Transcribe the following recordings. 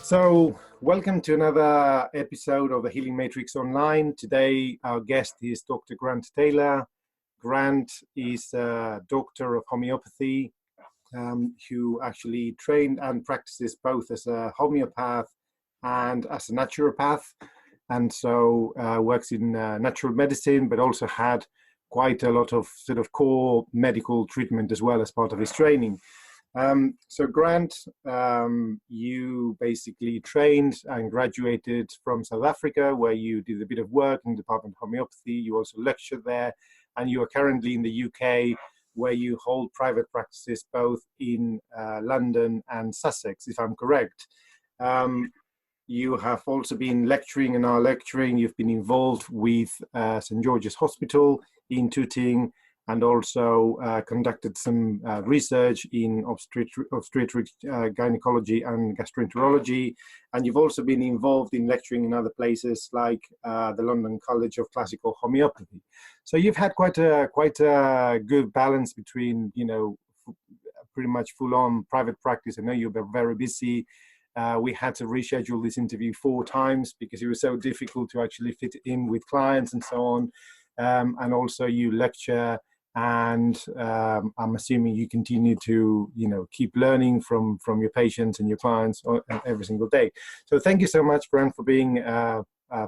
So, welcome to another episode of the Healing Matrix Online. Today, our guest is Dr. Grant Taylor. Grant is a doctor of homeopathy who actually trained and practices both as a homeopath and as a naturopath. And so works in natural medicine, but also had quite a lot of sort of core medical treatment as well as part of his training. So Grant, you basically trained and graduated from South Africa, where you did a bit of work in the Department of Homeopathy. You also lectured there, and you are currently in the UK, where you hold private practices both in London and Sussex, if I'm correct. You have also been lecturing and are lecturing. You've been involved with St. George's Hospital in Tooting, and also conducted some research in obstetrics, gynecology and gastroenterology. And you've also been involved in lecturing in other places like the London College of Classical Homeopathy. So you've had quite a good balance between, pretty much full-on private practice. I know you've been very busy. We had to reschedule this interview 4 times because it was so difficult to actually fit in with clients and so on. And also you lecture, and I'm assuming you continue to, keep learning from your patients and your clients every single day. So thank you so much, Grant, for being,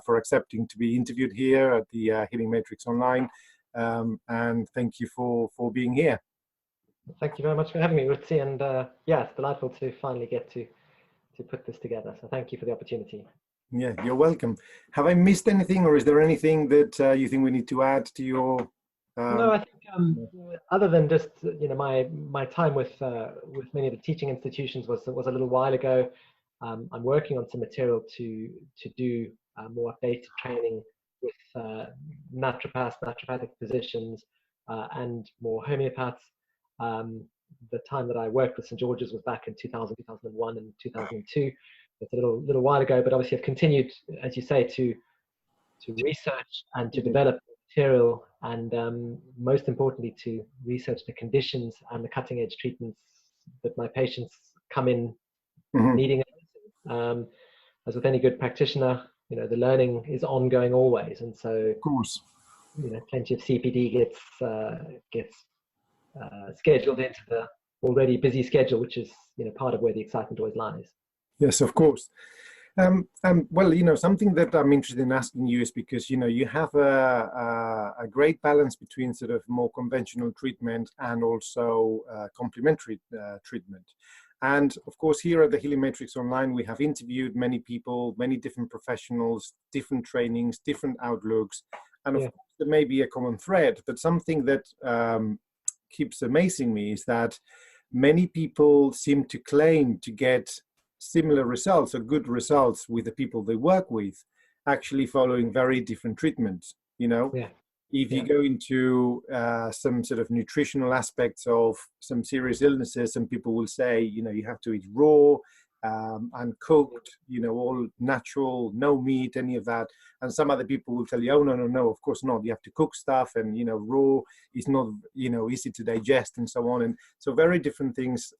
for accepting to be interviewed here at the Healing Matrix Online. And thank you for being here. Thank you very much for having me, Ritzi. And yeah, it's delightful to finally get to put this together. So thank you for the opportunity. Yeah, you're welcome. Have I missed anything, or is there anything that you think we need to add to your? No, I think other than just my time with many of the teaching institutions was a little while ago. I'm working on some material to do more updated training with naturopaths, naturopathic physicians, and more homeopaths. The time that I worked with St. George's was back in 2000, 2001, and 2002. It's a little while ago, but obviously I've continued, as you say, to research and to develop material, and most importantly to research the conditions and the cutting edge treatments that my patients come in needing. As with any good practitioner, the learning is ongoing always, and so of course, plenty of CPD gets scheduled into the already busy schedule, which is part of where the excitement always lies. Yes, of course. Well, something that I'm interested in asking you is because, you have a great balance between sort of more conventional treatment and also complementary treatment. And of course, here at the Healing Matrix Online, we have interviewed many people, many different professionals, different trainings, different outlooks. And of course, there may be a common thread, but something that keeps amazing me is that many people seem to claim to get similar results or good results with the people they work with, actually following very different treatments. If you go into some sort of nutritional aspects of some serious illnesses, some people will say, you have to eat raw, uncooked, all natural, no meat, any of that. And some other people will tell you, oh, no, of course not. You have to cook stuff, and, raw is not, easy to digest, and so on. And so very different things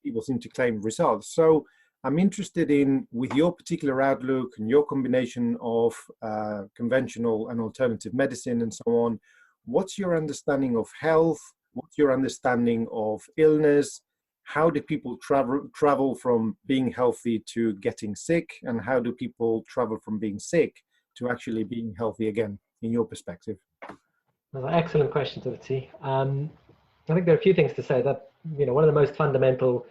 people seem to claim results. So I'm interested in, with your particular outlook and your combination of conventional and alternative medicine and so on, what's your understanding of health? What's your understanding of illness? How do people travel from being healthy to getting sick? And how do people travel from being sick to actually being healthy again, in your perspective? Well, excellent question, Ritzi. I think there are a few things to say. That one of the most fundamental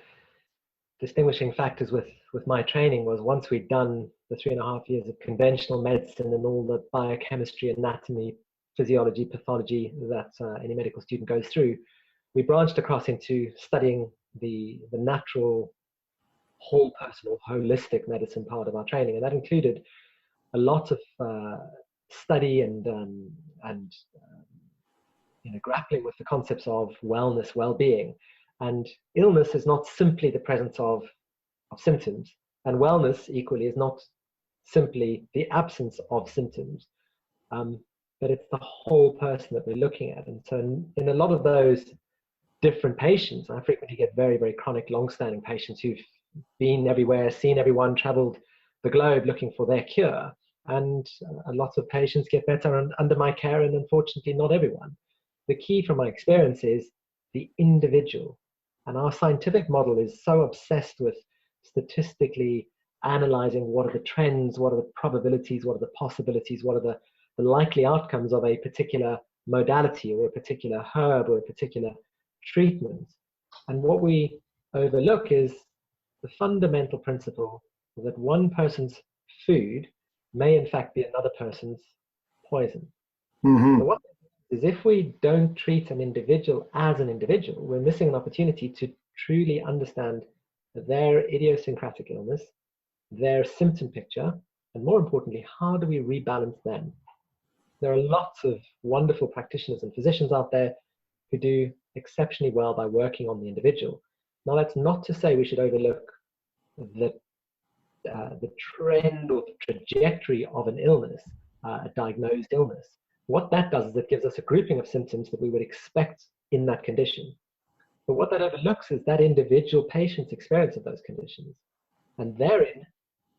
distinguishing factors with my training was, once we'd done the 3.5 years of conventional medicine and all the biochemistry, anatomy, physiology, pathology that any medical student goes through, we branched across into studying the natural whole person or holistic medicine part of our training, and that included a lot of study and grappling with the concepts of wellness, well-being. And illness is not simply the presence of symptoms, and wellness equally is not simply the absence of symptoms, but it's the whole person that we're looking at. And so in a lot of those different patients, I frequently get very, very chronic, long-standing patients who've been everywhere, seen everyone, traveled the globe looking for their cure. And a lot of patients get better under my care, and unfortunately not everyone. The key from my experience is the individual. And our scientific model is so obsessed with statistically analyzing what are the trends, what are the probabilities, what are the possibilities, what are the likely outcomes of a particular modality or a particular herb or a particular treatment. And what we overlook is the fundamental principle that one person's food may in fact be another person's poison. Mm-hmm. So what is, if we don't treat an individual as an individual, we're missing an opportunity to truly understand their idiosyncratic illness, their symptom picture, and more importantly, how do we rebalance them? There are lots of wonderful practitioners and physicians out there who do exceptionally well by working on the individual. Now, that's not to say we should overlook the trend or the trajectory of an illness, a diagnosed illness. What that does is it gives us a grouping of symptoms that we would expect in that condition. But what that overlooks is that individual patient's experience of those conditions. And therein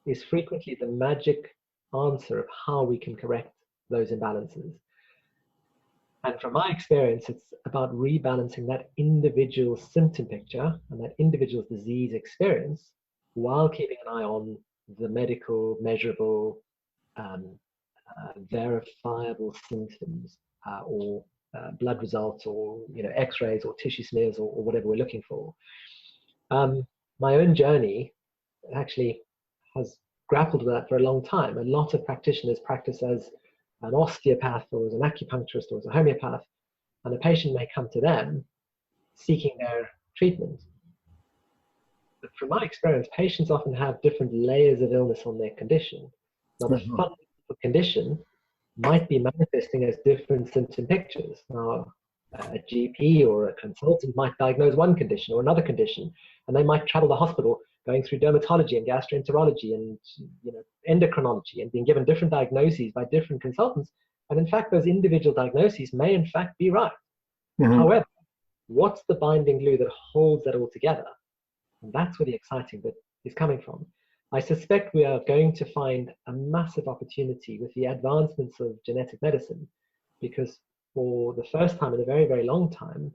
is frequently the magic answer of how we can correct those imbalances. And from my experience, it's about rebalancing that individual symptom picture and that individual's disease experience while keeping an eye on the medical, measurable, verifiable symptoms or blood results or X-rays or tissue smears or whatever we're looking for. My own journey actually has grappled with that for a long time. A lot of practitioners practice as an osteopath or as an acupuncturist or as a homeopath, and a patient may come to them seeking their treatment. But from my experience, patients often have different layers of illness on their condition. Now, the fundamental condition might be manifesting as different symptom pictures. Now, a GP or a consultant might diagnose one condition or another condition, and they might travel the hospital going through dermatology and gastroenterology and endocrinology and being given different diagnoses by different consultants. And in fact, those individual diagnoses may in fact be right. Mm-hmm. However, what's the binding glue that holds that all together? And that's where the exciting bit is coming from. I suspect we are going to find a massive opportunity with the advancements of genetic medicine, because for the first time in a very, very long time,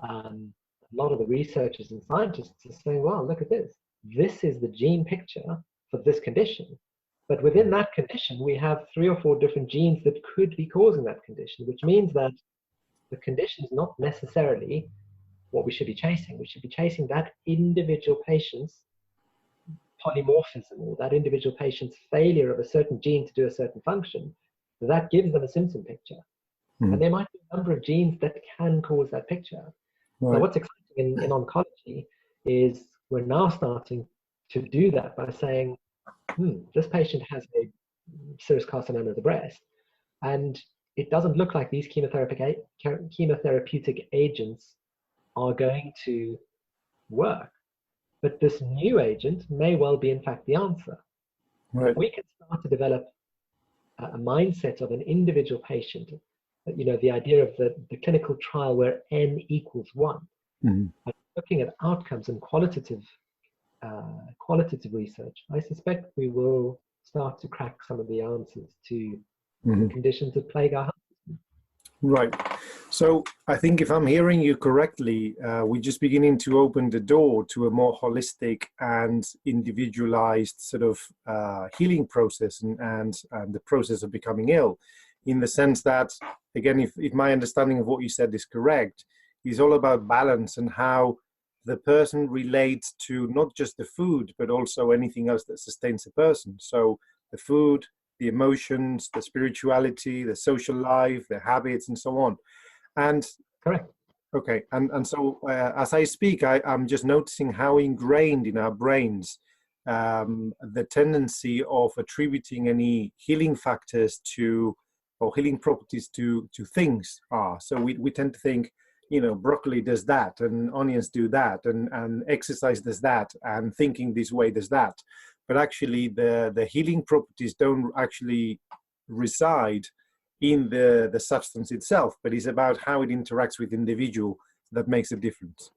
a lot of the researchers and scientists are saying, well, look at this. This is the gene picture for this condition. But within that condition, we have 3 or 4 different genes that could be causing that condition, which means that the condition is not necessarily what we should be chasing. We should be chasing that individual patient's polymorphism or that individual patient's failure of a certain gene to do a certain function. That gives them a symptom picture. Mm-hmm. And there might be a number of genes that can cause that picture. Right. Now, what's exciting in oncology is we're now starting to do that by saying, this patient has a serous carcinoma of the breast, and it doesn't look like these chemotherapeutic agents are going to work. But this new agent may well be, in fact, the answer. Right. If we can start to develop a mindset of an individual patient, the idea of the clinical trial where N equals 1, mm-hmm. and looking at outcomes and qualitative research, I suspect we will start to crack some of the answers to mm-hmm. the conditions that plague our health. Right. So I think if I'm hearing you correctly, we're just beginning to open the door to a more holistic and individualized sort of healing process and the process of becoming ill, in the sense that, again, if my understanding of what you said is correct, is all about balance and how the person relates to not just the food, but also anything else that sustains the person. So the food, the emotions, the spirituality, the social life, the habits, and so on. And correct. Okay, and so as I speak, I'm just noticing how ingrained in our brains the tendency of attributing any healing factors to, or healing properties to things are. So we tend to think, broccoli does that, and onions do that, and exercise does that, and thinking this way does that. But actually, the healing properties don't actually reside in the substance itself, but it's about how it interacts with the individual that makes a difference.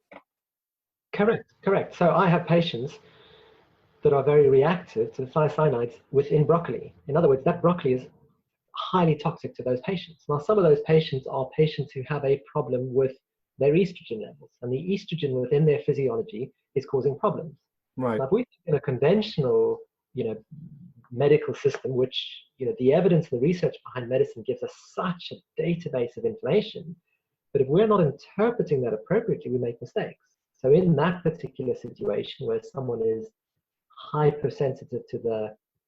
Correct. So I have patients that are very reactive to the thiocyanines within broccoli. In other words, that broccoli is highly toxic to those patients. Now, some of those patients are patients who have a problem with their estrogen levels, and the estrogen within their physiology is causing problems. Right. Now, if we think in a conventional, medical system, which, the evidence and the research behind medicine gives us such a database of information, but if we're not interpreting that appropriately, we make mistakes. So in that particular situation where someone is hypersensitive to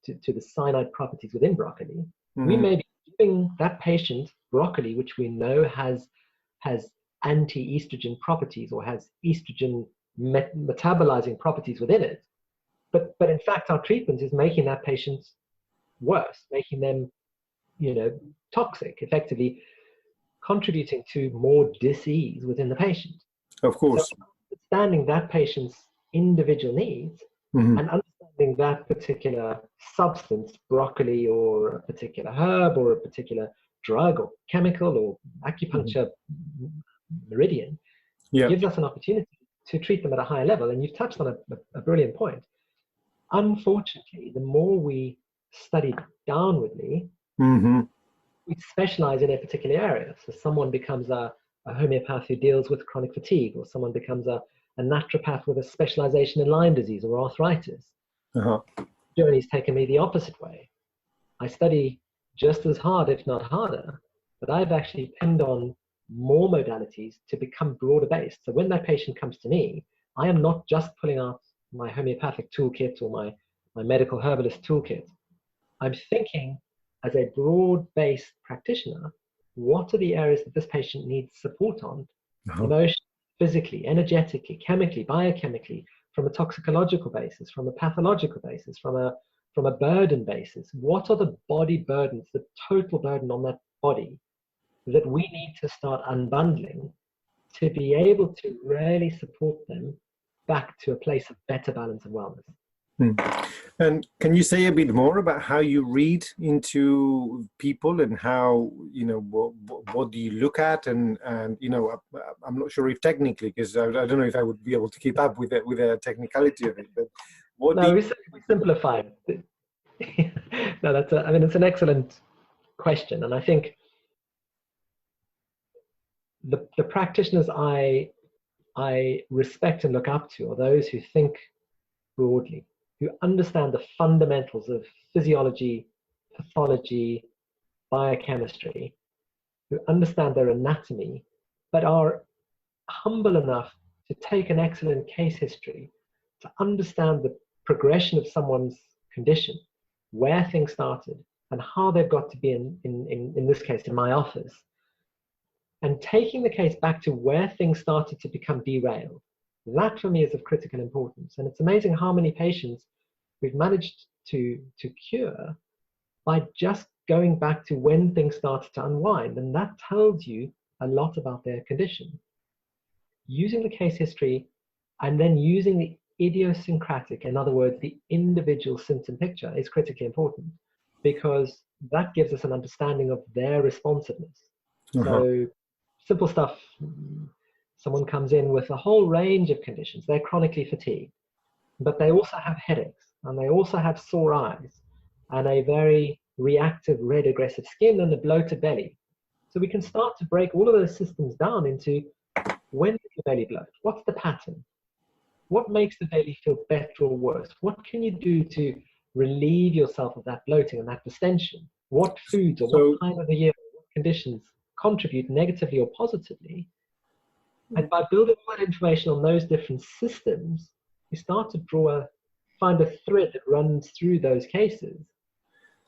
the cyanide properties within broccoli, we may be giving that patient broccoli, which we know has anti-estrogen properties or has estrogen metabolizing properties within it. But in fact, our treatment is making that patient worse, making them, toxic, effectively contributing to more disease within the patient. Of course. So understanding that patient's individual needs and understanding that particular substance, broccoli or a particular herb or a particular drug or chemical or acupuncture meridian, gives us an opportunity to treat them at a higher level. And you've touched on a brilliant point. Unfortunately, the more we study downwardly, we specialize in a particular area. So someone becomes a homeopath who deals with chronic fatigue, or someone becomes a naturopath with a specialization in Lyme disease or arthritis. Journey's taken me the opposite way. I study just as hard, if not harder, but I've actually pinned on more modalities to become broader based. So when that patient comes to me, I am not just pulling out my homeopathic toolkit or my medical herbalist toolkit. I'm thinking as a broad-based practitioner, what are the areas that this patient needs support on? Emotionally, physically, energetically, chemically, biochemically, from a toxicological basis, from a pathological basis, from a burden basis. What are the body burdens, the total burden on that body that we need to start unbundling to be able to really support them back to a place of better balance and wellness? And can you say a bit more about how you read into people and how, what do you look at? And I'm not sure if technically, because I don't know if I would be able to keep up with the technicality of it, but we simplify it. No, it's an excellent question. And I think the practitioners I respect and look up to are those who think broadly, who understand the fundamentals of physiology, pathology, biochemistry, who understand their anatomy, but are humble enough to take an excellent case history, to understand the progression of someone's condition, where things started, and how they've got to be in this case, in my office, and taking the case back to where things started to become derailed. That for me is of critical importance. And it's amazing how many patients we've managed to cure by just going back to when things started to unwind. And that tells you a lot about their condition. Using the case history and then using the idiosyncratic, in other words, the individual symptom picture, is critically important, because that gives us an understanding of their responsiveness. So simple stuff. Someone comes in with a whole range of conditions. They're chronically fatigued, but they also have headaches, and they also have sore eyes, and a very reactive red aggressive skin, and a bloated belly. So we can start to break all of those systems down into, when does the belly bloat? What's the pattern? What makes the belly feel better or worse? What can you do to relieve yourself of that bloating and that distension? What foods or what time of the year, what conditions contribute negatively or positively? And by building all that information on those different systems, you start to find a thread that runs through those cases.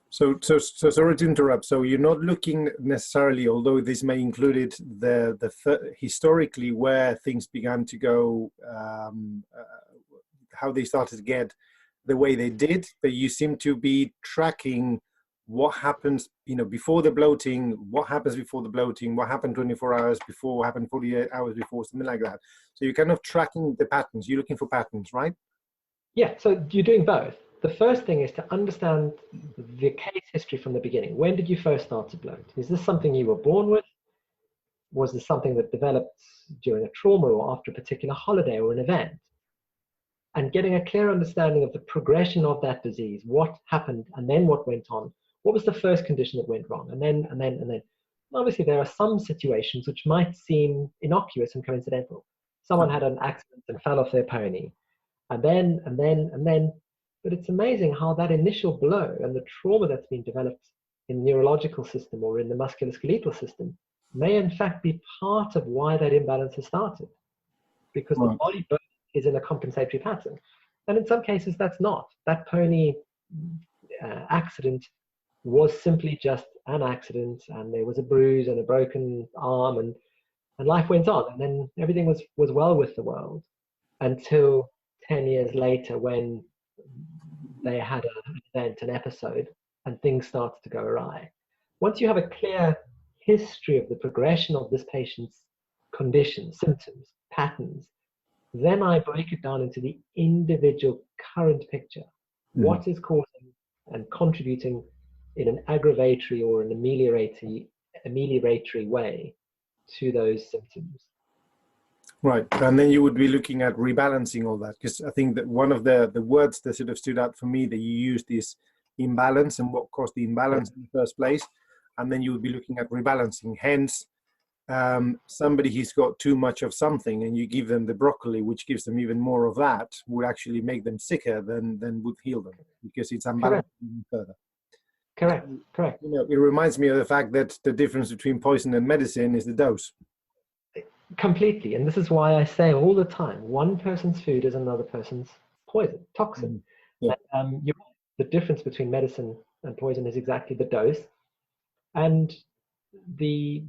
So sorry to interrupt. So you're not looking necessarily, although this may include it, historically where things began to go, how they started to get the way they did, but you seem to be tracking what happens, before the bloating, what happens before the bloating, what happened 24 hours before, what happened 48 hours before, something like that. So you're kind of tracking the patterns. You're looking for patterns, right? Yeah, so you're doing both. The first thing is to understand the case history from the beginning. When did you first start to bloat? Is this something you were born with? Was this something that developed during a trauma or after a particular holiday or an event? and getting a clear understanding of the progression of that disease, what happened, and then what went on. What was the first condition that went wrong? And then. Obviously, there are some situations which might seem innocuous and coincidental. Someone had an accident and fell off their pony, and then. But it's amazing how that initial blow and the trauma that's been developed in the neurological system or in the musculoskeletal system may in fact be part of why that imbalance has started, because the body is in a compensatory pattern. And in some cases, that's not. That pony accident was simply just an accident, and there was a bruise and a broken arm, and life went on. And then everything was well with the world until 10 years later, when they had an event, an episode, and things started to go awry. Once you have a clear history of the progression of this patient's condition, symptoms, patterns, then I break it down into the individual current picture. What is causing and contributing in an aggravatory or an amelioratory way to those symptoms. Right, and then you would be looking at rebalancing all that, because I think that one of the words that sort of stood out for me that you used is imbalance and what caused the imbalance in the first place, and then you would be looking at rebalancing. Hence, somebody who's got too much of something and you give them the broccoli, which gives them even more of that, would actually make them sicker than would heal them, because it's unbalanced further. Correct. You know, it reminds me of the fact that the difference between poison and medicine is the dose. Completely. And this is why I say all the time, one person's food is another person's poison, toxin. And, the difference between medicine and poison is exactly the dose. And in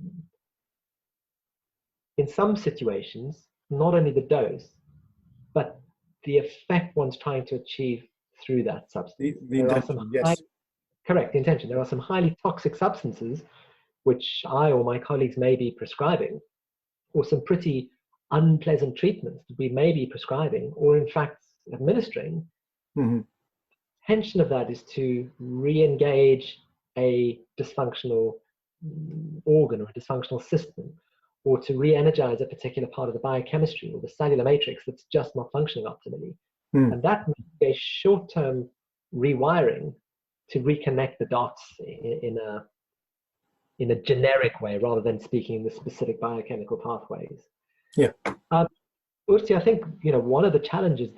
some situations, not only the dose, but the effect one's trying to achieve through that substance. The intention, yes. Correct, the intention. There are some highly toxic substances which I or my colleagues may be prescribing, or some pretty unpleasant treatments that we may be prescribing, or in fact administering. Intention of that is to re-engage a dysfunctional organ or a dysfunctional system, or to re-energize a particular part of the biochemistry or the cellular matrix that's just not functioning optimally. And that may be a short-term rewiring to reconnect the dots in a generic way, rather than speaking in the specific biochemical pathways. Urti, I think one of the challenges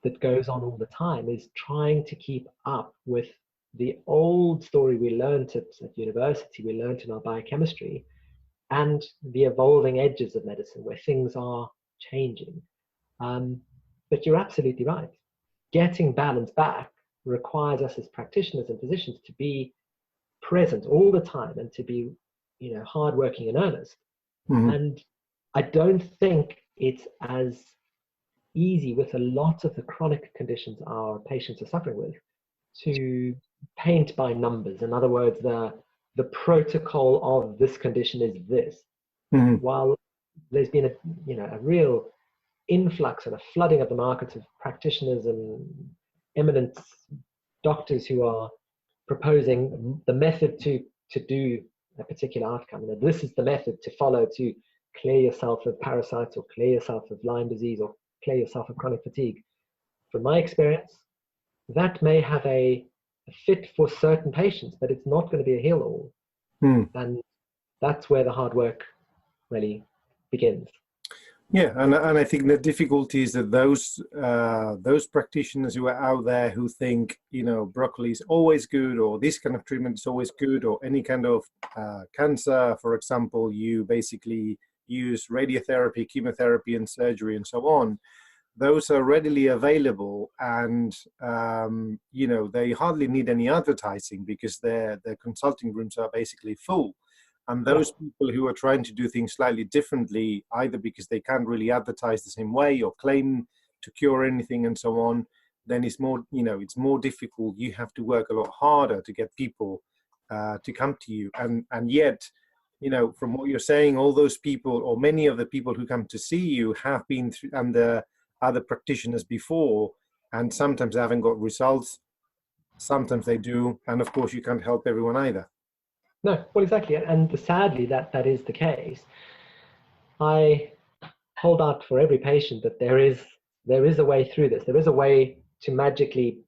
that goes on all the time is trying to keep up with the old story we learned at university, we learned in our biochemistry, and the evolving edges of medicine where things are changing. But you're absolutely right. Getting balance back requires us as practitioners and physicians to be present all the time and to be, hardworking and earnest. And I don't think it's as easy with a lot of the chronic conditions our patients are suffering with to paint by numbers. In other words, the protocol of this condition is this. While there's been a real influx and a flooding of the market of practitioners and eminent doctors who are proposing the method to do a particular outcome. This is the method to follow to clear yourself of parasites, or clear yourself of Lyme disease, or clear yourself of chronic fatigue. From my experience, that may have a fit for certain patients, but it's not going to be a heal-all. And that's where the hard work really begins. Yeah, and I think the difficulty is that those practitioners who are out there who think, broccoli is always good, or this kind of treatment is always good, or any kind of cancer, for example, you basically use radiotherapy, chemotherapy, and surgery, and so on. Those are readily available, and they hardly need any advertising because their consulting rooms are basically full. And those people who are trying to do things slightly differently, either because they can't really advertise the same way or claim to cure anything and so on, then it's more, it's more difficult. You have to work a lot harder to get people to come to you. And yet, from what you're saying, all those people, or many of the people who come to see you, have been under other practitioners before, and sometimes they haven't got results. Sometimes they do. And of course, you can't help everyone either. No, well, exactly. And sadly, that is the case. I hold out for every patient that there is there is a way through this. There is a way to magically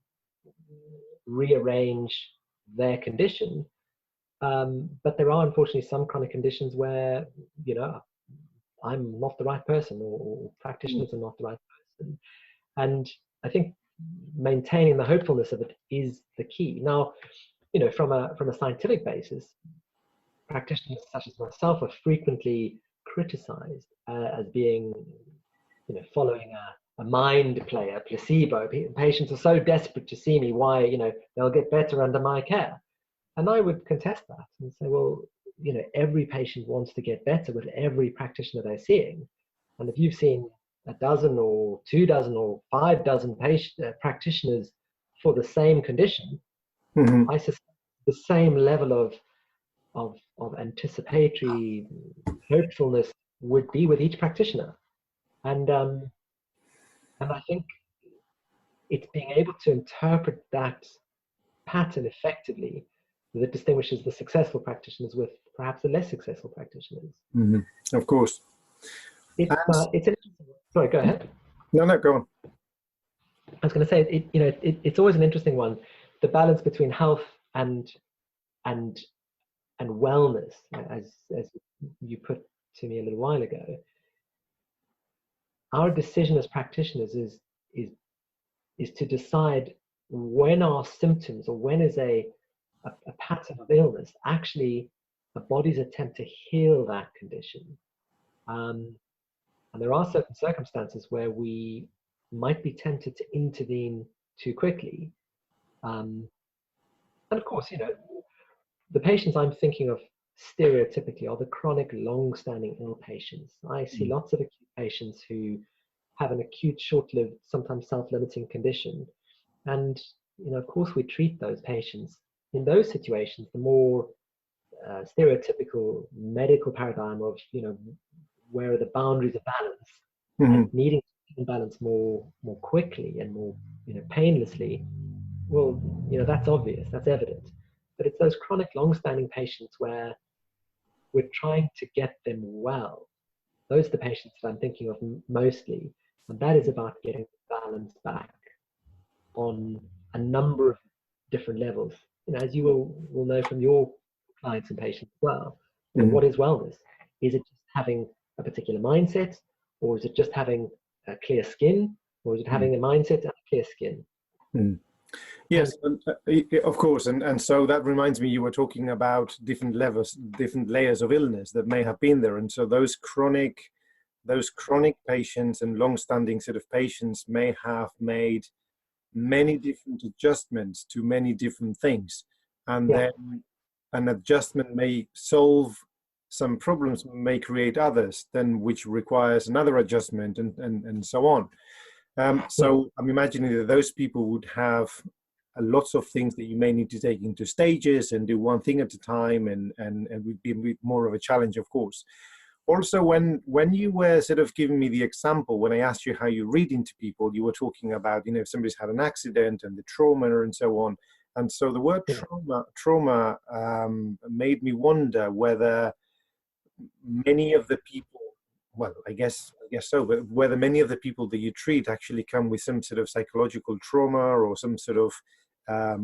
rearrange their condition. But there are unfortunately some chronic conditions where, you know, I'm not the right person, or practitioners are not the right person. And I think maintaining the hopefulness of it is the key. Now, you know, from a scientific basis, practitioners such as myself are frequently criticized as being, you know, following a mind play, a placebo. Patients are so desperate to see me, why, you know, they'll get better under my care. And I would contest that and say, well, you know, every patient wants to get better with every practitioner they're seeing. And if you've seen a dozen or 2 dozen or 5 dozen practitioners for the same condition, I suspect the same level of anticipatory hopefulness would be with each practitioner. And I think it's being able to interpret that pattern effectively that distinguishes the successful practitioners with perhaps the less successful practitioners. Of course. It's an interesting. Sorry, go ahead. No, go on. I was going to say, it's always an interesting one, the balance between health and wellness, as you put to me a little while ago. Our decision as practitioners is to decide when our symptoms, or when is a pattern of illness actually a body's attempt to heal that condition. And there are certain circumstances where we might be tempted to intervene too quickly. And of course, you know, the patients I'm thinking of stereotypically are the chronic, long-standing ill patients. I see lots of acute patients who have an acute, short-lived, sometimes self-limiting condition. And, you know, of course, we treat those patients. In those situations, the more stereotypical medical paradigm of, you know, where are the boundaries of balance, and needing to balance more quickly and more, you know, painlessly, well, you know, that's obvious, that's evident. But it's those chronic, long-standing patients where we're trying to get them well. Those are the patients that I'm thinking of mostly, and that is about getting balance back on a number of different levels. You know, as you will know from your clients and patients as well, you know, what is wellness? Is it just having a particular mindset, or is it just having a clear skin, or is it having a mindset and a clear skin? Yes, of course, and so that reminds me, you were talking about different levels, different layers of illness that may have been there, and so those chronic patients and long-standing sort of patients may have made many different adjustments to many different things, and then an adjustment may solve some problems, may create others, then which requires another adjustment, and so on. So I'm imagining that those people would have lots of things that you may need to take into stages and do one thing at a time, and would be more of a challenge, of course. Also, when you were sort of giving me the example, when I asked you how you read into people, you were talking about, you know, if somebody's had an accident and the trauma and so on. And so the word trauma made me wonder whether many of the people, well, I guess so, but whether many of the people that you treat actually come with some sort of psychological trauma or some sort of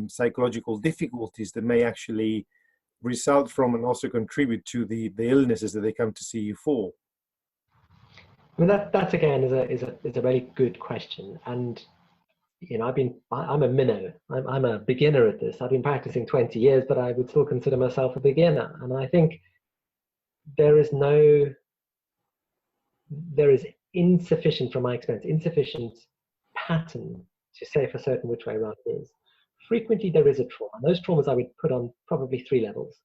psychological difficulties that may actually result from and also contribute to the illnesses that they come to see you for. I mean, that again is a very good question. And, you know, I'm a minnow. I'm a beginner at this. I've been practicing 20 years, but I would still consider myself a beginner. And I think there is insufficient, from my experience, insufficient pattern to say for certain which way around it is. Frequently there is a trauma. And those traumas I would put on probably 3 levels.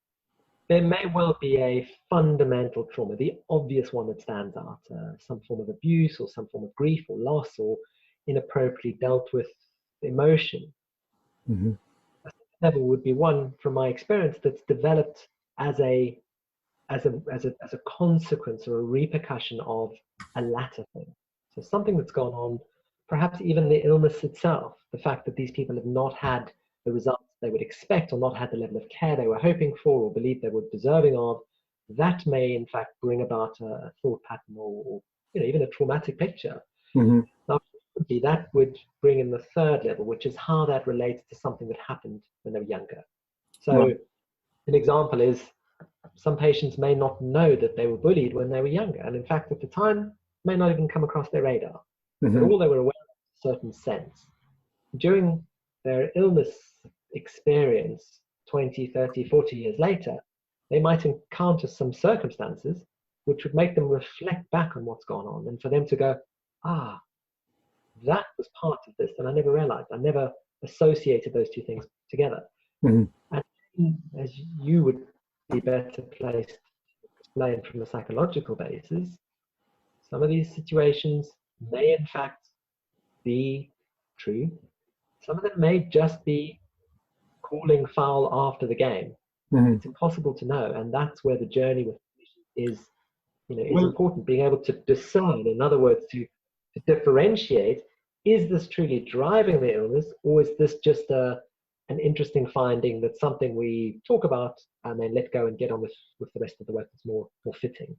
There may well be a fundamental trauma, the obvious one that stands out, some form of abuse or some form of grief or loss or inappropriately dealt with emotion. A level would be one, from my experience, that's developed as a consequence or a repercussion of a latter thing. So something that's gone on, perhaps even the illness itself, the fact that these people have not had the results they would expect, or not had the level of care they were hoping for or believed they were deserving of, that may in fact bring about a thought pattern or you know, even a traumatic picture. Now, that would bring in the third level, which is how that relates to something that happened when they were younger. So Right. an example is some patients may not know that they were bullied when they were younger, and in fact at the time may not even come across their radar, but all they were aware of was a certain sense. During their illness experience 20, 30, 40 years later, they might encounter some circumstances which would make them reflect back on what's gone on, and for them to go, ah, that was part of this, and I never realized, I never associated those two things together. Mm-hmm. And as you would be better placed to explain from a psychological basis, some of these situations may in fact be true. Some of them may just be calling foul after the game. Mm-hmm. It's impossible to know, and that's where the journey with is, is Well, important. Being able to discern, in other words, to differentiate: is this truly driving the illness, or is this just an interesting finding that's something we talk about and then let go and get on with the rest of the work that's more fitting?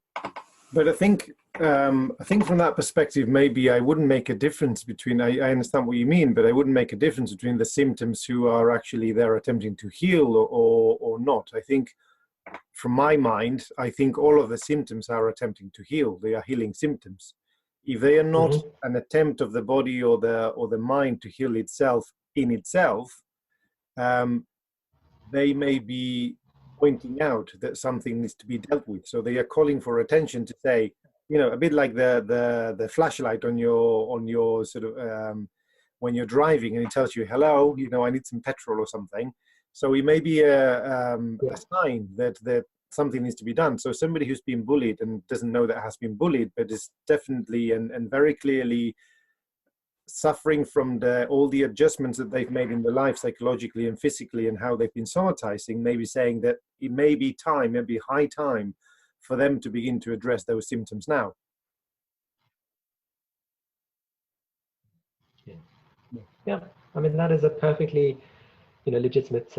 but I think from that perspective, maybe I wouldn't make a difference between. I understand what you mean, but I wouldn't make a difference between the symptoms who are actually there attempting to heal or not. I think, from my mind, I think all of the symptoms are attempting to heal. They are healing symptoms. If they are not an attempt of the body or the mind to heal itself in itself, they may be pointing out that something needs to be dealt with. So they are calling for attention to say, a bit like the flashlight on your sort of when you're driving, and it tells you, hello, I need some petrol or something. So it may be a sign that something needs to be done. So somebody who's been bullied and doesn't know that has been bullied, but is definitely and very clearly suffering from all the adjustments that they've made in their life psychologically and physically, and how they've been somatizing, maybe saying that it may be high time for them to begin to address those symptoms now. Yeah, I mean, that is a perfectly legitimate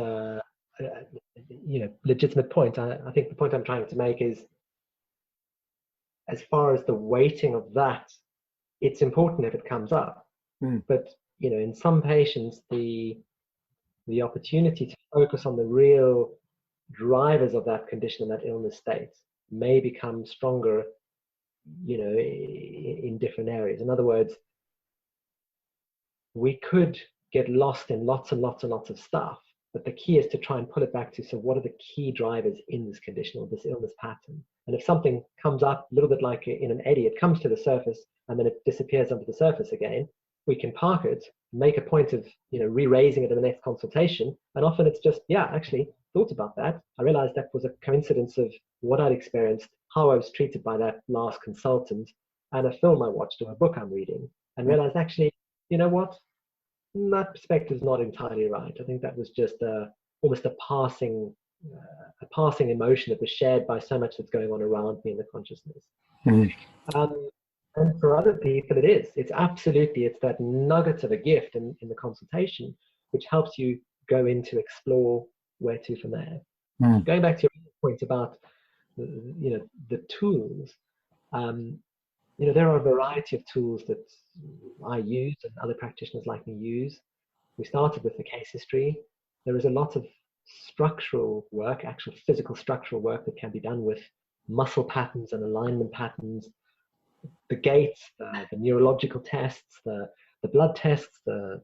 legitimate point. I think the point I'm trying to make is, as far as the weighting of that, it's important if it comes up. But in some patients, the opportunity to focus on the real drivers of that condition and that illness state may become stronger, in different areas. In other words, we could get lost in lots and lots and lots of stuff, but the key is to try and pull it back to, so what are the key drivers in this condition or this illness pattern? And if something comes up a little bit like in an eddy, it comes to the surface and then it disappears under the surface again, we can park it, make a point of re-raising it in the next consultation. And often it's just, actually thought about that. I realized that was a coincidence of what I'd experienced, how I was treated by that last consultant, and a film I watched or a book I'm reading, and realized, actually, you know what? That perspective is not entirely right. I think that was just almost a passing emotion that was shared by so much that's going on around me in the consciousness. And for other people, it's that nugget of a gift in the consultation, which helps you go in to explore where to from there. Going back to your point about the tools, there are a variety of tools that I use and other practitioners like me use. We started with the case history. There is a lot of structural work, actual physical structural work, that can be done with muscle patterns and alignment patterns, the gaits, the neurological tests, the blood tests, the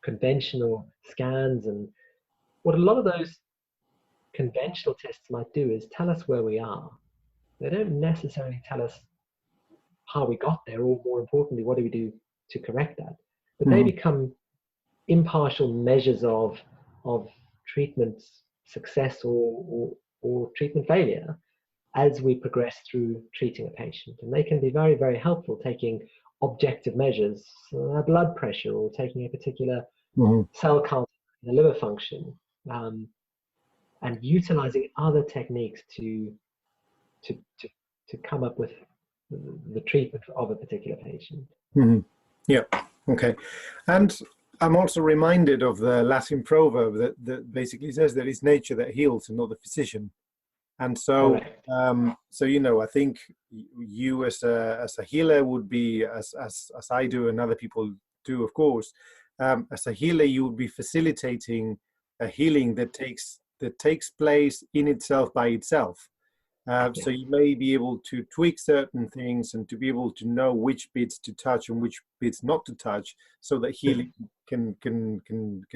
conventional scans. And what a lot of those conventional tests might do is tell us where we are. They don't necessarily tell us how we got there, or more importantly, what do we do to correct that. But they become impartial measures of treatment success or treatment failure as we progress through treating a patient. And they can be very, very helpful, taking objective measures, blood pressure, or taking a particular cell count, the liver function, and utilizing other techniques to come up with the treatment of a particular patient. Yeah, okay. And I'm also reminded of the Latin proverb that basically says that it's nature that heals and not the physician. And so, Correct. so I think you as a healer would be, as I do and other people do, of course, as a healer, you would be facilitating a healing that takes place in itself by itself. So you may be able to tweak certain things and to be able to know which bits to touch and which bits not to touch, so that healing can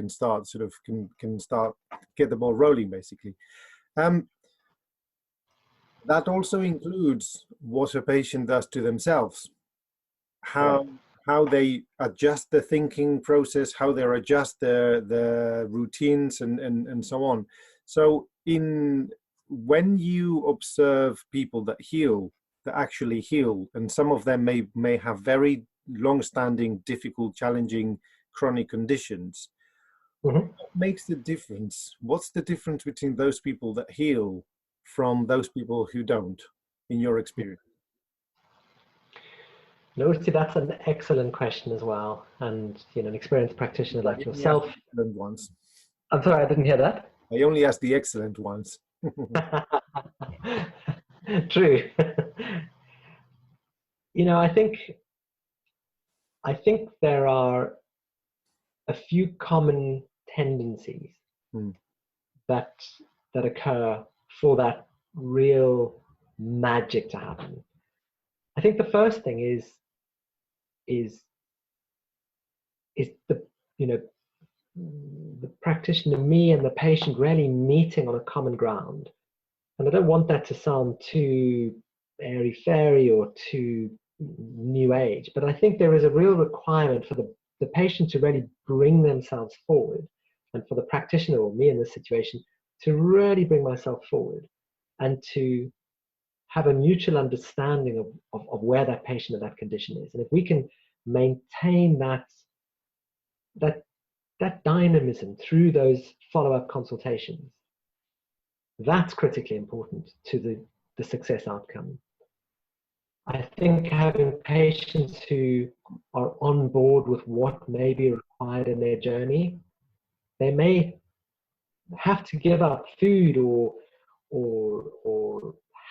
start can start, get the ball rolling, basically. That also includes what a patient does to themselves, Correct. how they adjust the thinking process, how they adjust the routines, and so on. So when you observe people that actually heal, and some of them may have very long-standing, difficult, challenging chronic conditions, Mm-hmm. what makes the difference? What's the difference between those people that heal from those people who don't, in your experience? No, see, that's an excellent question as well. And an experienced practitioner I like only ask yourself. the excellent ones. I'm sorry, I didn't hear that. I only ask the excellent ones. True. I think there are a few common tendencies Hmm. that occur for that real magic to happen. I think the first thing is the the practitioner, me and the patient, really meeting on a common ground. And I don't want that to sound too airy fairy or too new age, but I think there is a real requirement for the patient to really bring themselves forward, and for the practitioner, or me in this situation, to really bring myself forward and to have a mutual understanding of where that patient and that condition is. And if we can maintain that that dynamism through those follow-up consultations, that's critically important to the success outcome. I think having patients who are on board with what may be required in their journey, they may have to give up food or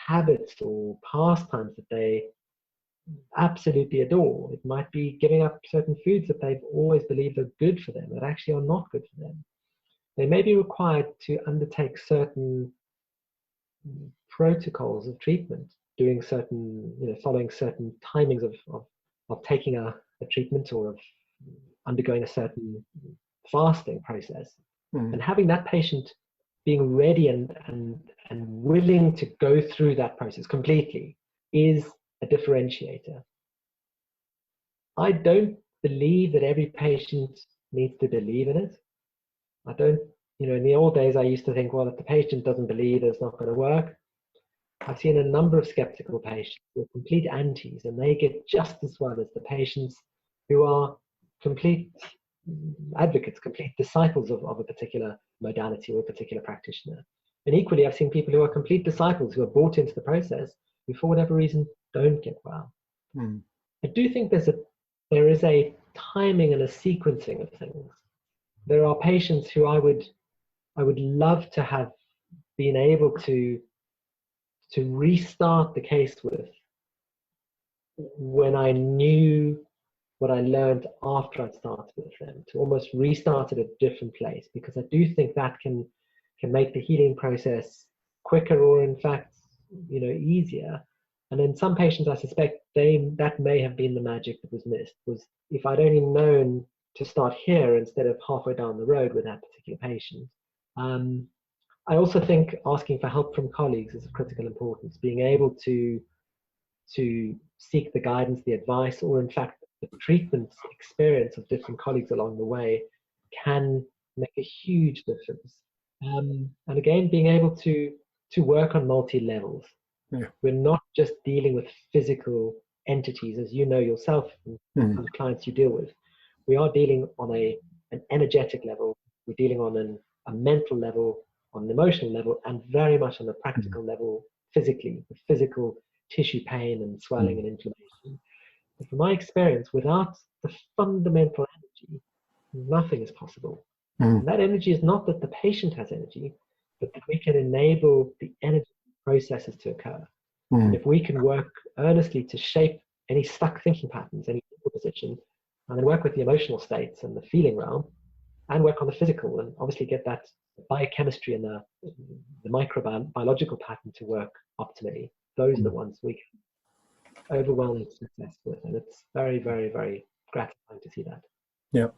habits or pastimes that they absolutely adore. It might be giving up certain foods that they've always believed are good for them that actually are not good for them. They may be required to undertake certain protocols of treatment, doing certain, following certain timings of taking a treatment, or of undergoing a certain fasting process. Mm. And having that patient being ready and willing to go through that process completely is a differentiator. I don't believe that every patient needs to believe in it. I don't, in the old days, I used to think, well, if the patient doesn't believe, it's not going to work. I've seen a number of skeptical patients who are complete antis, and they get just as well as the patients who are complete advocates, complete disciples of a particular modality or a particular practitioner. And equally, I've seen people who are complete disciples who are brought into the process who, for whatever reason, don't get well. Mm. I do think there is a timing and a sequencing of things. There are patients who I would love to have been able to restart the case with when I knew what I learned after I'd started with them, to almost restart at a different place, because I do think that can make the healing process quicker, or in fact, easier. And in some patients, I suspect that may have been the magic that was missed, was if I'd only known to start here instead of halfway down the road with that particular patient. I also think asking for help from colleagues is of critical importance. Being able to seek the guidance, the advice, or in fact the treatment experience of different colleagues along the way can make a huge difference. And again, being able to work on multi-levels. Yeah. We're not just dealing with physical entities, as you know yourself, and the clients you deal with. We are dealing on an energetic level. We're dealing on a mental level, on an emotional level, and very much on a practical level, physically, with physical tissue pain and swelling and inflammation. But from my experience, without the fundamental energy, nothing is possible. And that energy is not that the patient has energy, but that we can enable the energy processes to occur. And Mm. if we can work earnestly to shape any stuck thinking patterns, any position, and then work with the emotional states and the feeling realm, and work on the physical, and obviously get that biochemistry and the microbiological pattern to work optimally, those are the ones we can overwhelming success with. And it's very, very, very gratifying to see that. Yeah.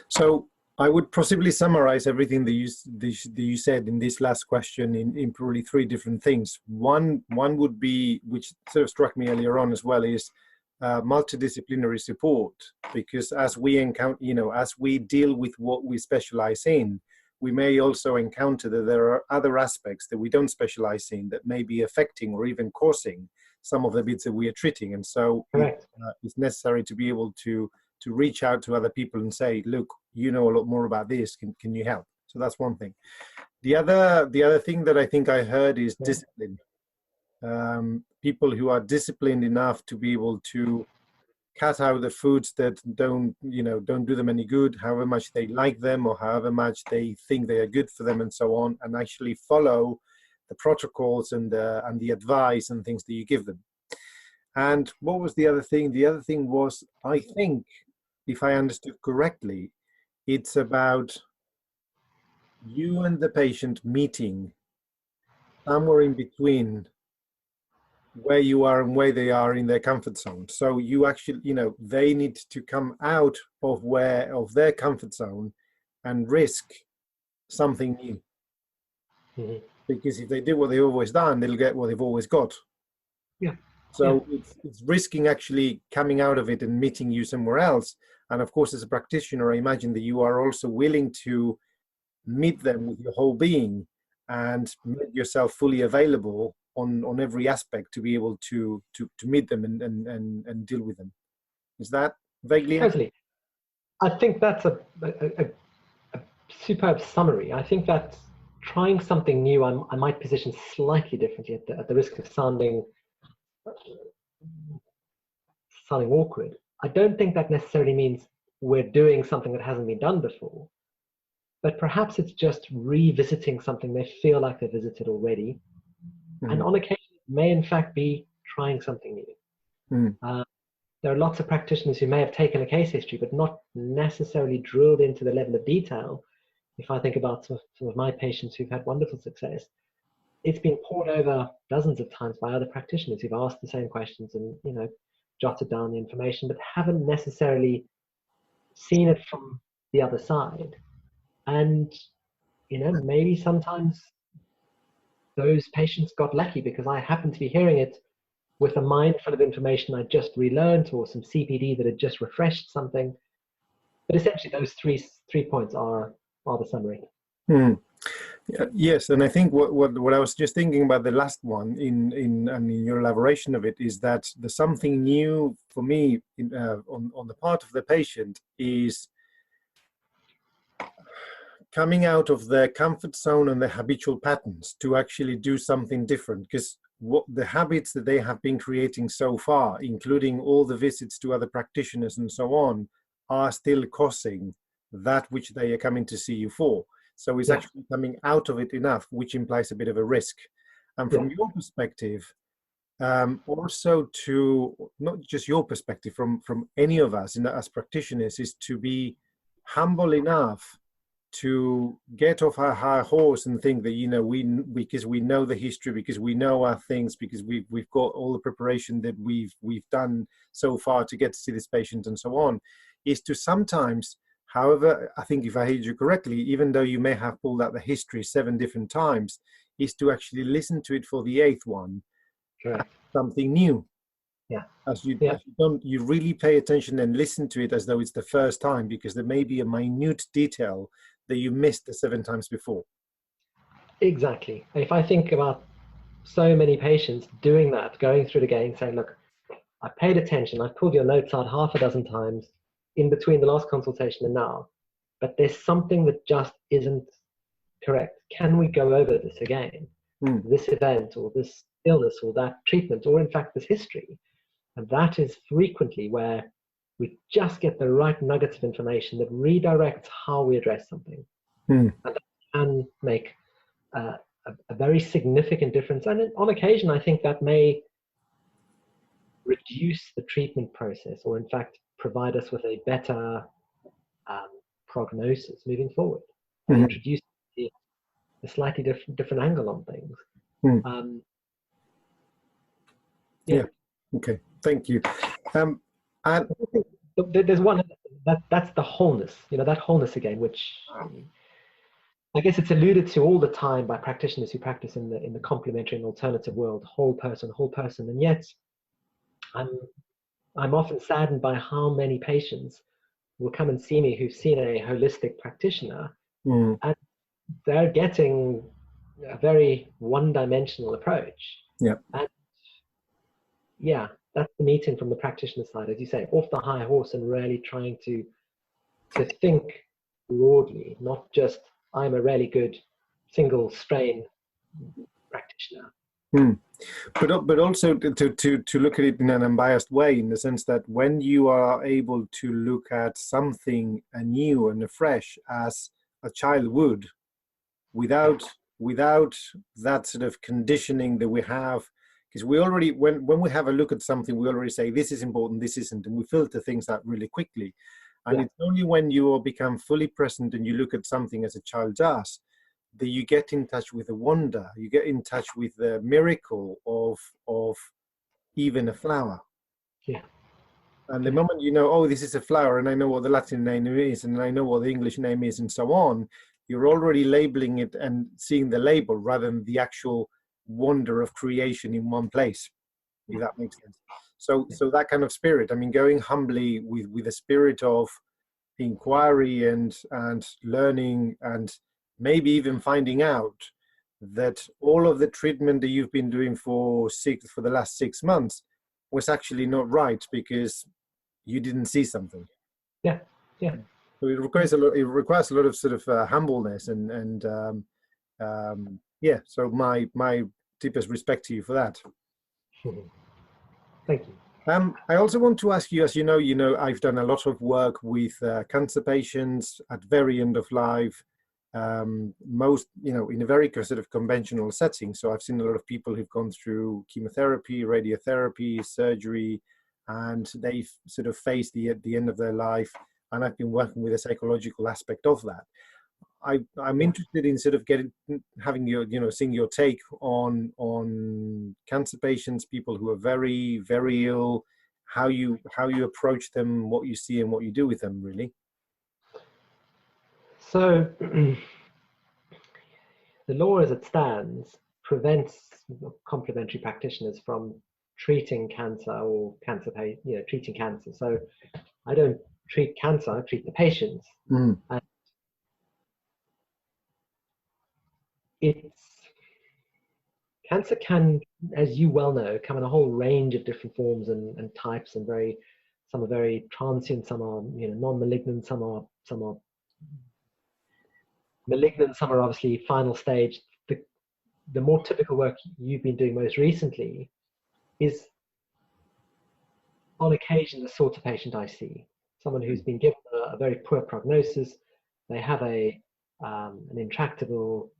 So I would possibly summarize everything that you said in this last question in probably three different things. One would be, which sort of struck me earlier on as well, is multidisciplinary support, because as we encounter, as we deal with what we specialize in, we may also encounter that there are other aspects that we don't specialize in that may be affecting or even causing some of the bits that we are treating. And so it's necessary to be able to reach out to other people and say, look, you know a lot more about this, can you help? So that's one thing. The other thing that I think I heard is discipline. People who are disciplined enough to be able to cut out the foods that don't do them any good, however much they like them or however much they think they are good for them and so on, and actually follow the protocols and the advice and things that you give them. And what was the other thing? The other thing was, I think, if I understood correctly, it's about you and the patient meeting somewhere in between where you are and where they are in their comfort zone. So you actually, they need to come out of their comfort zone and risk something new. Mm-hmm. Because if they do what they've always done, they'll get what they've always got. Yeah. So it's risking actually coming out of it and meeting you somewhere else. And of course, as a practitioner, I imagine that you are also willing to meet them with your whole being and make yourself fully available on every aspect to be able to meet them and deal with them. Is that vaguely totally? I think that's a superb summary. I think that trying something new, I might position slightly differently at the risk of sounding awkward. I don't think that necessarily means we're doing something that hasn't been done before, but perhaps it's just revisiting something they feel like they've visited already. Mm-hmm. And on occasion, it may in fact be trying something new. Mm. There are lots of practitioners who may have taken a case history, but not necessarily drilled into the level of detail. If I think about some of my patients who've had wonderful success, it's been poured over dozens of times by other practitioners who've asked the same questions and, jotted down the information, but haven't necessarily seen it from the other side. And, maybe sometimes those patients got lucky because I happened to be hearing it with a mind full of information I just relearned, or some CPD that had just refreshed something. But essentially those three points are the summary. Yes, and I think what I was just thinking about the last one in your elaboration of it is that the something new for me on the part of the patient is coming out of their comfort zone and their habitual patterns to actually do something different, because what the habits that they have been creating so far, including all the visits to other practitioners and so on, are still causing that which they are coming to see you for. So it's actually coming out of it enough, which implies a bit of a risk. And from your perspective, also to not just your perspective, from any of us as practitioners, is to be humble enough to get off our high horse and think that because we know the history, because we know our things, because we've got all the preparation that we've done so far to get to see this patient and so on, is to sometimes, however, I think if I heard you correctly, even though you may have pulled out the history 7 different times, is to actually listen to it for the 8th one. Correct. Something new. Yeah. As you really pay attention and listen to it as though it's the first time, because there may be a minute detail that you missed the 7 times before. Exactly. If I think about so many patients doing that, going through it again, saying, look, I paid attention, I pulled your notes out half a dozen times in between the last consultation and now, but there's something that just isn't correct. Can we go over this again? This event or this illness or that treatment, or in fact this history? And that is frequently where we just get the right nuggets of information that redirects how we address something. And that can make a very significant difference. And on occasion, I think that may reduce the treatment process, or in fact, provide us with a better prognosis moving forward, by introducing a slightly different angle on things. Yeah. Okay. Thank you. And there's one that's the wholeness. That wholeness again, which I guess it's alluded to all the time by practitioners who practice in the complementary and alternative world, whole person, and yet I'm often saddened by how many patients will come and see me who've seen a holistic practitioner, and they're getting a very one-dimensional approach. Yeah. And yeah, that's the meeting from the practitioner side, as you say, off the high horse and really trying to think broadly, not just I'm a really good single strain practitioner. But also to look at it in an unbiased way, in the sense that when you are able to look at something anew and afresh as a child would, without that sort of conditioning that we have, because we already, when we have a look at something, we already say this is important, this isn't, and we filter things out really quickly. And it's only when you become fully present and you look at something as a child does, that you get in touch with the wonder, you get in touch with the miracle of even a flower. Yeah. And the moment you know, oh, this is a flower, and I know what the Latin name is, and I know what the English name is, and so on, you're already labeling it and seeing the label rather than the actual wonder of creation in one place, if that makes sense. So that kind of spirit, I mean, going humbly with a spirit of inquiry and learning, and maybe even finding out that all of the treatment that you've been doing for the last 6 months was actually not right because you didn't see something. Yeah. So it requires a lot. It requires a lot of sort of humbleness and yeah. So my deepest respect to you for that. Thank you. I also want to ask you, as you know, I've done a lot of work with cancer patients at very end of life, most, in a very sort of conventional setting. So I've seen a lot of people who've gone through chemotherapy, radiotherapy, surgery, and they've sort of faced the end of their life. And I've been working with a psychological aspect of that. I'm interested in sort of having your, seeing your take on cancer patients, people who are very, very ill, how you approach them, what you see and what you do with them, really. So the law as it stands prevents complementary practitioners from treating cancer or treating cancer. So I don't treat cancer, I treat the patients. And cancer can, as you well know, come in a whole range of different forms and types, and some are very transient, some are non-malignant, some are malignant, some are obviously final stage. The more typical work you've been doing most recently is on occasion the sort of patient I see. Someone who's been given a very poor prognosis. They have an intractable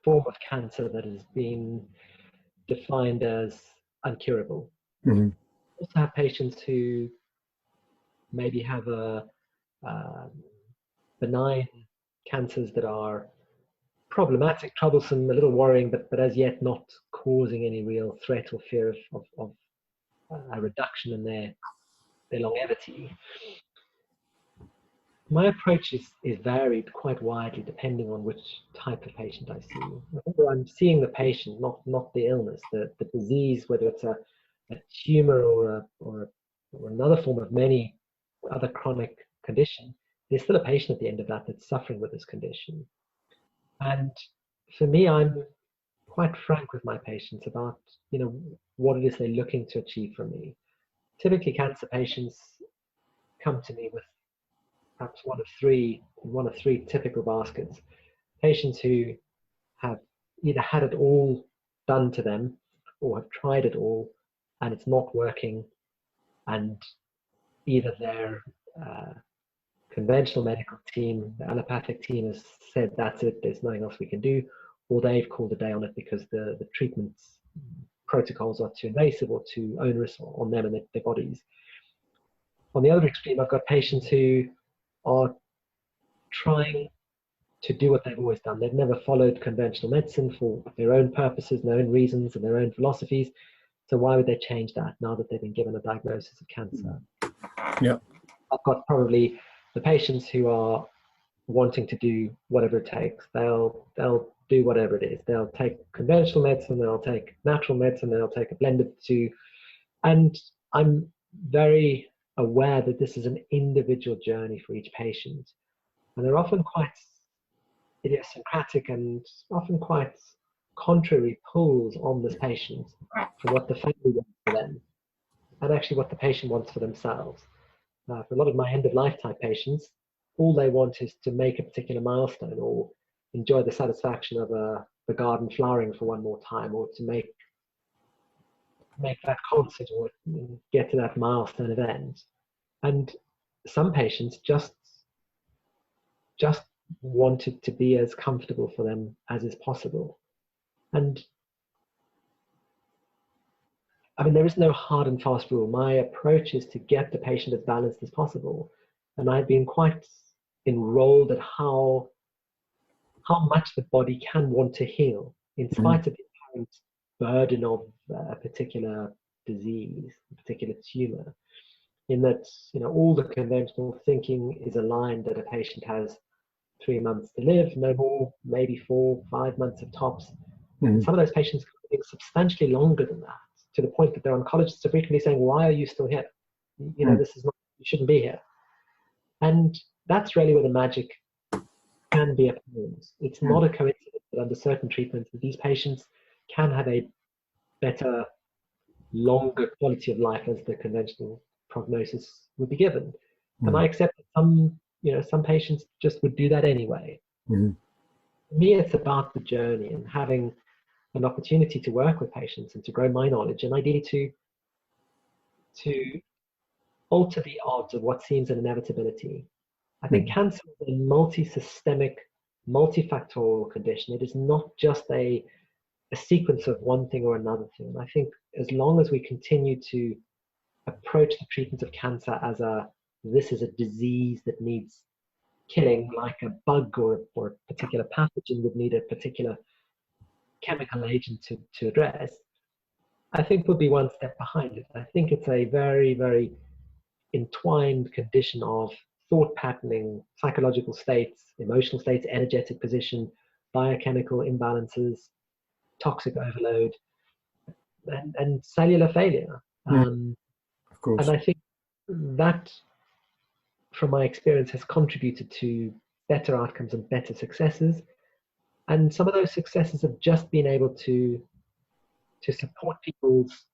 form of cancer that has been defined as uncurable. Mm-hmm. Also have patients who maybe have benign cancers that are problematic, troublesome, a little worrying, but as yet not causing any real threat or fear of a reduction in their longevity. My approach is varied quite widely depending on which type of patient I see. Remember, I'm seeing the patient, not the illness, the disease, whether it's a tumor or another form of many other chronic condition. There's still a patient at the end of that that's suffering with this condition. And for me, I'm quite frank with my patients about what it is they're looking to achieve from me. Typically, cancer patients come to me with perhaps one of three typical baskets. Patients who have either had it all done to them or have tried it all and it's not working, and either they're conventional medical team, the allopathic team has said that's it, there's nothing else we can do, or they've called a day on it because the treatment protocols are too invasive or too onerous on them and their bodies. On the other extreme, I've got patients who are trying to do what they've always done. They've never followed conventional medicine for their own purposes, their own reasons, and their own philosophies. So why would they change that now that they've been given a diagnosis of cancer? Yeah. I've got probably the patients who are wanting to do whatever it takes. They'll do whatever it is. They'll take conventional medicine, they'll take natural medicine, they'll take a blend of the two. And I'm very aware that this is an individual journey for each patient. And they're often quite idiosyncratic and often quite contrary pulls on this patient from what the family wants for them and actually what the patient wants for themselves. For a lot of my end-of-life type patients, all they want is to make a particular milestone or enjoy the satisfaction of the garden flowering for one more time, or to make that concert or get to that milestone event. And some patients just want it to be as comfortable for them as is possible. And I mean, there is no hard and fast rule. My approach is to get the patient as balanced as possible. And I've been quite enrolled at how much the body can want to heal in spite of the apparent burden of a particular disease, a particular tumor. In that, all the conventional thinking is aligned that a patient has 3 months to live, no more, maybe 4, 5 months of tops. Some of those patients are living substantially longer than that, to the point that their oncologists are frequently saying, "Why are you still here? This is not, you shouldn't be here." And that's really where the magic can be apparent. It's not a coincidence that under certain treatments, these patients can have a better, longer quality of life as the conventional prognosis would be given. And I accept that some patients just would do that anyway. For me, it's about the journey and having an opportunity to work with patients and to grow my knowledge, and ideally to alter the odds of what seems an inevitability. I think cancer is a multi-systemic, multifactorial condition. It is not just a sequence of one thing or another thing. And I think as long as we continue to approach the treatment of cancer as this is a disease that needs killing, like a bug or a particular pathogen would need a particular chemical agent to address, I think we'll be one step behind it. I think it's a very, very entwined condition of thought patterning, psychological states, emotional states, energetic position, biochemical imbalances, toxic overload, and cellular failure. Of course. And I think that, from my experience, has contributed to better outcomes and better successes. And some of those successes have just been able to support people's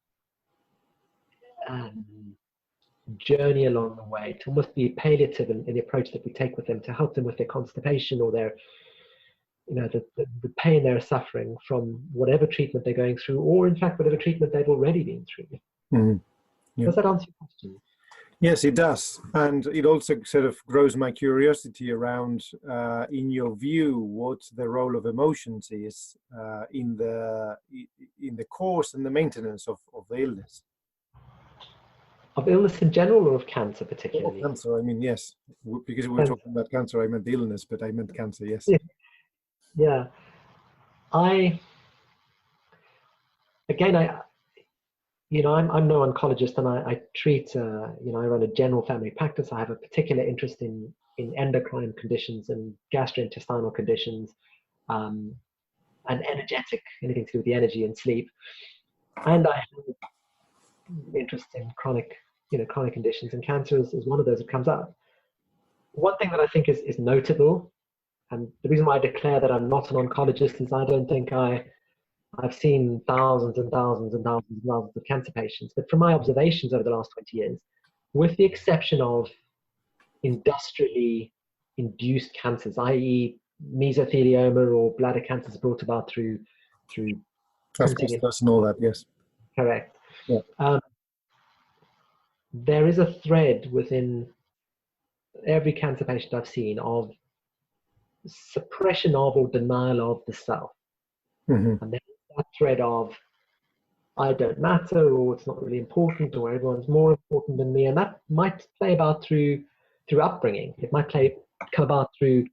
journey along the way, to almost be palliative in the approach that we take with them, to help them with their constipation or their, the pain they're suffering from whatever treatment they're going through, or in fact, whatever treatment they've already been through. Does that answer your question? Yes, it does. And it also sort of grows my curiosity around, in your view, what the role of emotions is in the course and the maintenance of the illness. Of illness in general, or of cancer particularly? Cancer, I mean, yes. Because we were talking about cancer, I meant the illness, but I meant cancer, yes. Yeah. I'm no oncologist, and I treat, I run a general family practice. I have a particular interest in endocrine conditions and gastrointestinal conditions, and energetic, anything to do with the energy and sleep. And I have interest in chronic conditions, and cancer is one of those that comes up. One thing that I think is notable, and the reason why I declare that I'm not an oncologist, is I don't think I've seen thousands and thousands and thousands and thousands of cancer patients, but from my observations over the last 20 years, with the exception of industrially induced cancers, i.e. mesothelioma or bladder cancers brought about through asbestos and all that, yes. every cancer patient I've seen of suppression of or denial of the self. Mm-hmm. And then that thread of I don't matter, or it's not really important, or everyone's more important than me. And that might play about through upbringing. It might come about through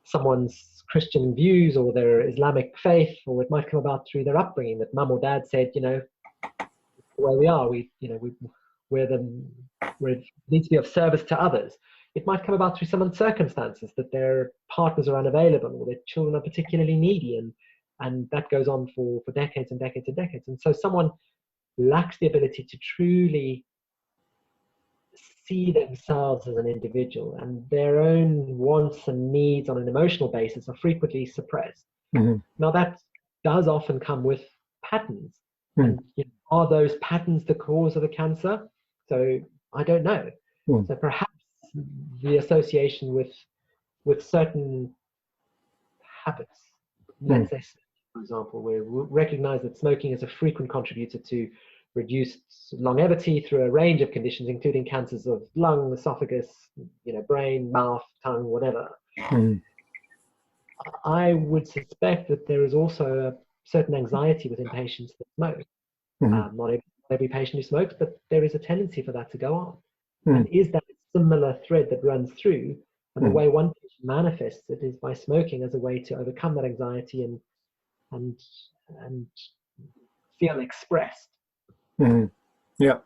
someone's Christian views or their Islamic faith, or it might come about through their upbringing, that mum or dad said, where we are, we need to be of service to others. It might come about through someone's circumstances, that their partners are unavailable or their children are particularly needy, and that goes on for decades and decades and decades. And so someone lacks the ability to truly see themselves as an individual, and their own wants and needs on an emotional basis are frequently suppressed. Mm-hmm. Now, that does often come with patterns. Mm. And are those patterns the cause of the cancer? So I don't know. So perhaps the association with certain habits, let's say, for example, we recognize that smoking is a frequent contributor to reduced longevity through a range of conditions, including cancers of lung, esophagus, brain, mouth, tongue, whatever. I would suspect that there is also a certain anxiety within patients that smoke. Not every patient who smokes, but there is a tendency for that to go on. And is that a similar thread that runs through? And the way one patient manifests it is by smoking as a way to overcome that anxiety and feel expressed. Yeah.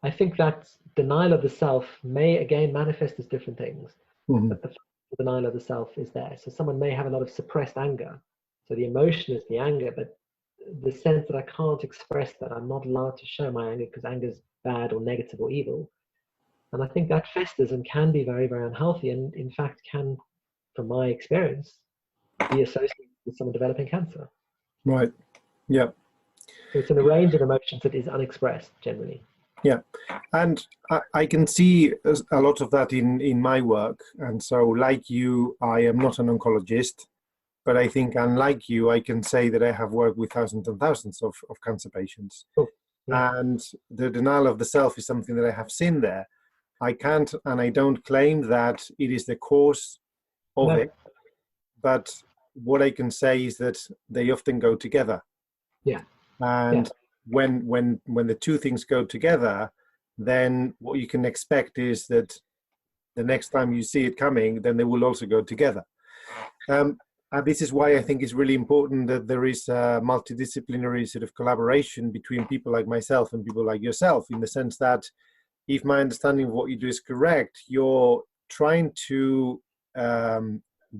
I think that denial of the self may again manifest as different things, but the denial of the self is there. So someone may have a lot of suppressed anger. So the emotion is the anger, but the sense that I can't express that, I'm not allowed to show my anger because anger is bad or negative or evil. And I think that festers and can be very, very unhealthy, and in fact can, from my experience, be associated with someone developing cancer. Right. Yeah. So it's in a range of emotions that is unexpressed generally. Yeah, and I can see a lot of that in my work. And so, like you, I am not an oncologist, but I think, unlike you, I can say that I have worked with thousands and thousands of cancer patients. Oh, yeah. And the denial of the self is something that I have seen there. I can't, and I don't claim that it is the cause of it, but what I can say is that they often go together. Yeah. And when the two things go together, then what you can expect is that the next time you see it coming, then they will also go together. And this is why I think it's really important that there is a multidisciplinary sort of collaboration between people like myself and people like yourself, in the sense that if my understanding of what you do is correct, you're trying to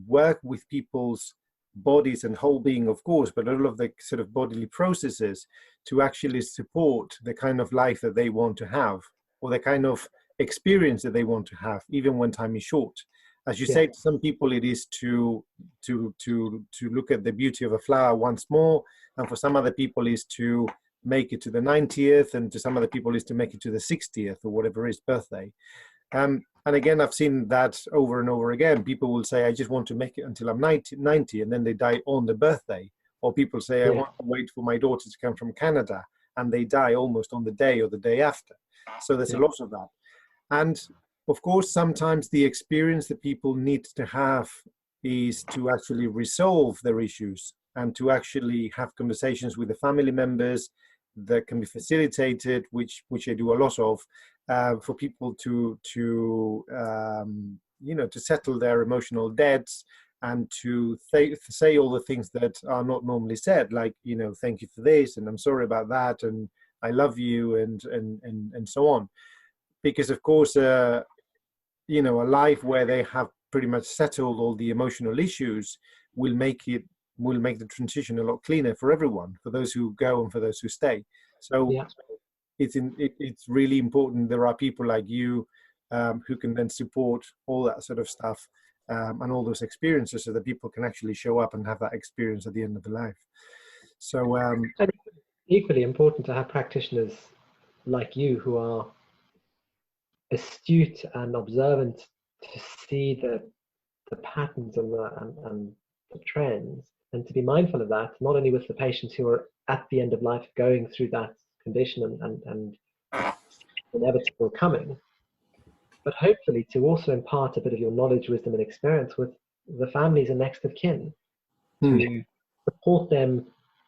work with people's bodies and whole being, of course, but all of the sort of bodily processes to actually support the kind of life that they want to have, or the kind of experience that they want to have, even when time is short. As you say, to some people it is to look at the beauty of a flower once more, and for some other people is to make it to the 90th, and to some other people is to make it to the 60th or whatever is birthday. And again, I've seen that over and over again. People will say, I just want to make it until I'm 90, and then they die on the birthday. Or people say, I want to wait for my daughter to come from Canada, and they die almost on the day or the day after. So there's a lot of that. And of course, sometimes the experience that people need to have is to actually resolve their issues and to actually have conversations with the family members that can be facilitated, which I do a lot of, for people to settle their emotional debts and to say all the things that are not normally said, like, thank you for this, and I'm sorry about that, and I love you, and so on. Because of course, a life where they have pretty much settled all the emotional issues will make the transition a lot cleaner for everyone, for those who go and for those who stay. So it's really important there are people like you who can then support all that sort of stuff and all those experiences, so that people can actually show up and have that experience at the end of their life. So and equally important to have practitioners like you who are astute and observant to see the patterns and the trends, and to be mindful of that, not only with the patients who are at the end of life going through that condition and inevitable coming, but hopefully to also impart a bit of your knowledge, wisdom, and experience with the families and next of kin, to support them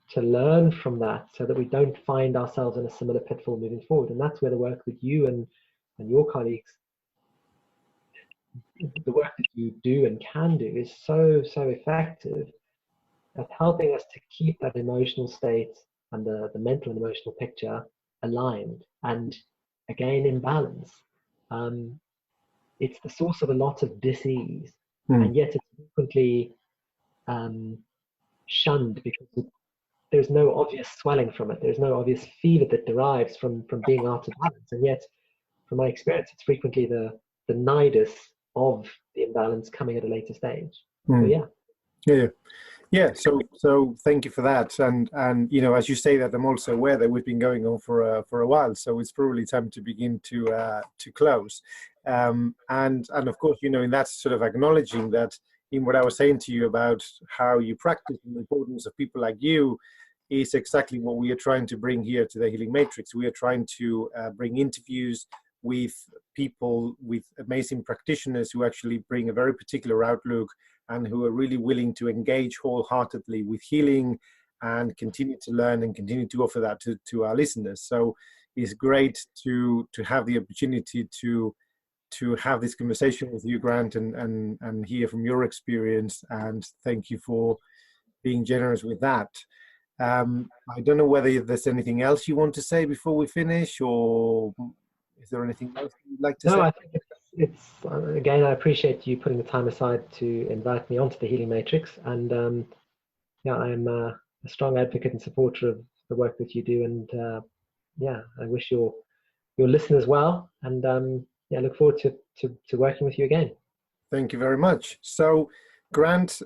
to learn from that, so that we don't find ourselves in a similar pitfall moving forward. And that's where the work that you and your colleagues, the work that you do and can do, is so effective at helping us to keep that emotional state and the mental and emotional picture aligned and again in balance. It's the source of a lot of dis-ease, and yet it's frequently shunned because there's no obvious swelling from it. There's no obvious fever that derives from being out of balance. And yet, from my experience, it's frequently the nidus of the imbalance coming at a later stage. So yeah. So thank you for that. And you know, as you say that, I'm also aware that we've been going on for a while. So it's probably time to begin to close. And of course, you know, in that sort of acknowledging that in what I was saying to you about how you practice and the importance of people like you is exactly what we are trying to bring here to the Healing Matrix. We are trying to bring interviews with people, with amazing practitioners who actually bring a very particular outlook and who are really willing to engage wholeheartedly with healing and continue to learn and continue to offer that to our listeners. So it's great to have the opportunity to have this conversation with you, Grant, and hear from your experience. And thank you for being generous with that. I don't know whether there's anything else you want to say before we finish, or is there anything else you'd like to say? No, I think it's again, I appreciate you putting the time aside to invite me onto the Healing Matrix. And yeah, I'm a strong advocate and supporter of the work that you do. And yeah, I wish your listeners well. And yeah, look forward to working with you again. Thank you very much. So, Grant,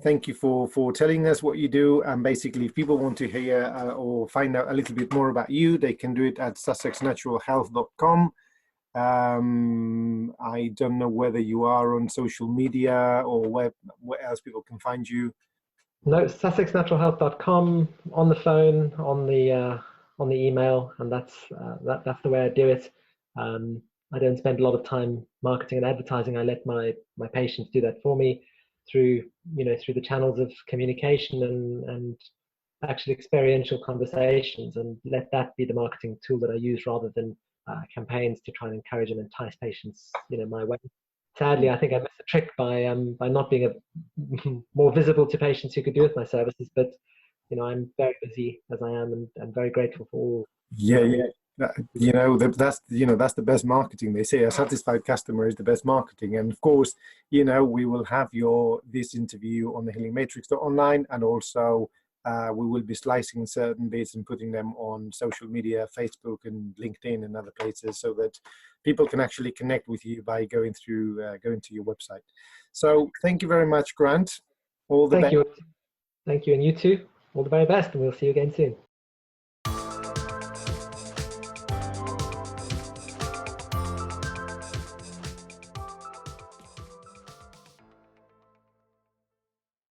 thank you for telling us what you do. And basically, if people want to hear or find out a little bit more about you, they can do it at sussexnaturalhealth.com. I don't know whether you are on social media or where else people can find you. No, sussexnaturalhealth.com, on the phone, on the email, and that's the way I do it. I don't spend a lot of time marketing and advertising. I let my patients do that for me through the channels of communication and actual experiential conversations, and let that be the marketing tool that I use rather than campaigns to try and encourage and entice patients my way. Sadly, I think I missed the trick by not being more visible to patients who could do with my services. But I'm very busy as I am, and very grateful for all. Yeah. That's the best marketing. They say a satisfied customer is the best marketing. And of course, we will have this interview on the Healing Matrix online, and also we will be slicing certain bits and putting them on social media, Facebook and LinkedIn and other places, so that people can actually connect with you by going to your website. So thank you very much, Grant. All the best. Thank you, and you too. All the very best, and we'll see you again soon.